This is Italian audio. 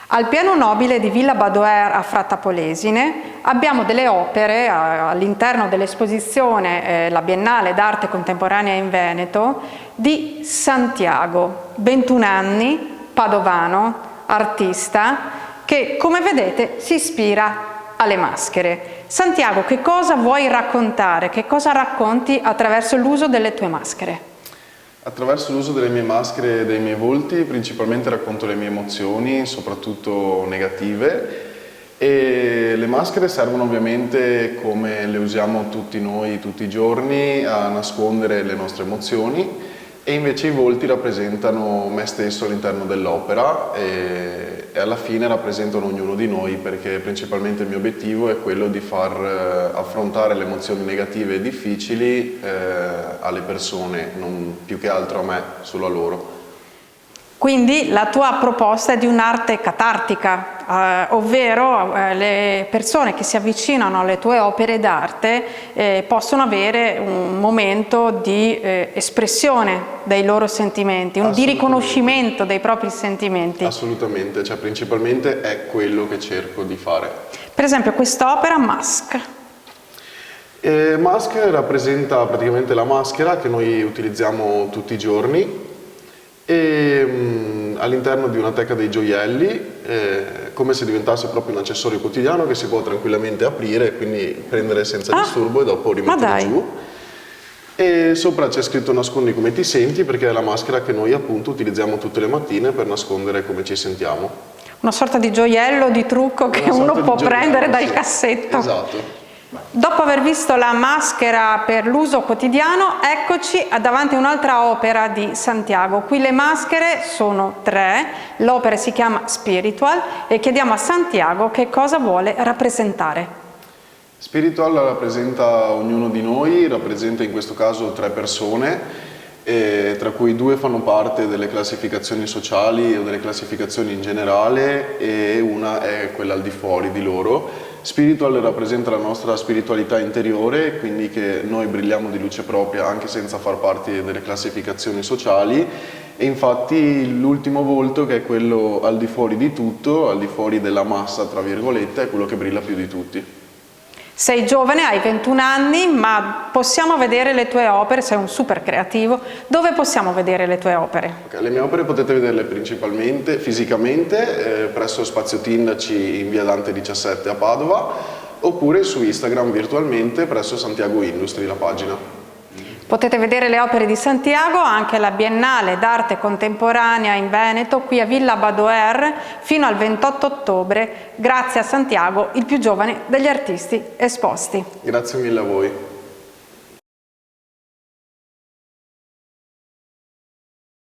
Al piano nobile di Villa Badoer a Frattapolesine abbiamo delle opere all'interno dell'esposizione La Biennale d'Arte Contemporanea in Veneto di Santiago, 21 anni, padovano, artista, che come vedete si ispira alle maschere. Santiago, che cosa vuoi raccontare? Che cosa racconti attraverso l'uso delle tue maschere? Attraverso l'uso delle mie maschere e dei miei volti principalmente racconto le mie emozioni, soprattutto negative, e le maschere servono ovviamente, come le usiamo tutti noi tutti i giorni, a nascondere le nostre emozioni, e invece i volti rappresentano me stesso all'interno dell'opera e alla fine rappresentano ognuno di noi, perché principalmente il mio obiettivo è quello di far affrontare le emozioni negative e difficili alle persone, non più che altro a me, solo a loro. Quindi la tua proposta è di un'arte catartica, ovvero le persone che si avvicinano alle tue opere d'arte possono avere un momento di espressione dei loro sentimenti, di riconoscimento dei propri sentimenti. Assolutamente, cioè principalmente è quello che cerco di fare. Per esempio quest'opera, Mask. Mask rappresenta praticamente la maschera che noi utilizziamo tutti i giorni, e all'interno di una teca dei gioielli, come se diventasse proprio un accessorio quotidiano che si può tranquillamente aprire e quindi prendere senza disturbo e dopo rimettere giù. E sopra c'è scritto nascondi come ti senti, perché è la maschera che noi appunto utilizziamo tutte le mattine per nascondere come ci sentiamo. Una sorta di gioiello, di trucco che uno può prendere dal cassetto. Esatto. Dopo aver visto la maschera per l'uso quotidiano, eccoci davanti a un'altra opera di Santiago. Qui le maschere sono 3, l'opera si chiama Spiritual e chiediamo a Santiago che cosa vuole rappresentare. Spiritual rappresenta ognuno di noi, rappresenta in questo caso 3 persone, tra cui 2 fanno parte delle classificazioni sociali o delle classificazioni in generale e una è quella al di fuori di loro. Spiritual rappresenta la nostra spiritualità interiore, quindi che noi brilliamo di luce propria anche senza far parte delle classificazioni sociali, e infatti l'ultimo volto, che è quello al di fuori di tutto, al di fuori della massa tra virgolette, è quello che brilla più di tutti. Sei giovane, hai 21 anni, ma possiamo vedere le tue opere, sei un super creativo. Dove possiamo vedere le tue opere? Le mie opere potete vederle principalmente fisicamente presso Spazio Tindaci in via Dante 17 a Padova, oppure su Instagram virtualmente presso Santiago Industry, la pagina. Potete vedere le opere di Santiago anche alla Biennale d'Arte Contemporanea in Veneto, qui a Villa Badoer, fino al 28 ottobre, grazie a Santiago, il più giovane degli artisti esposti. Grazie mille a voi.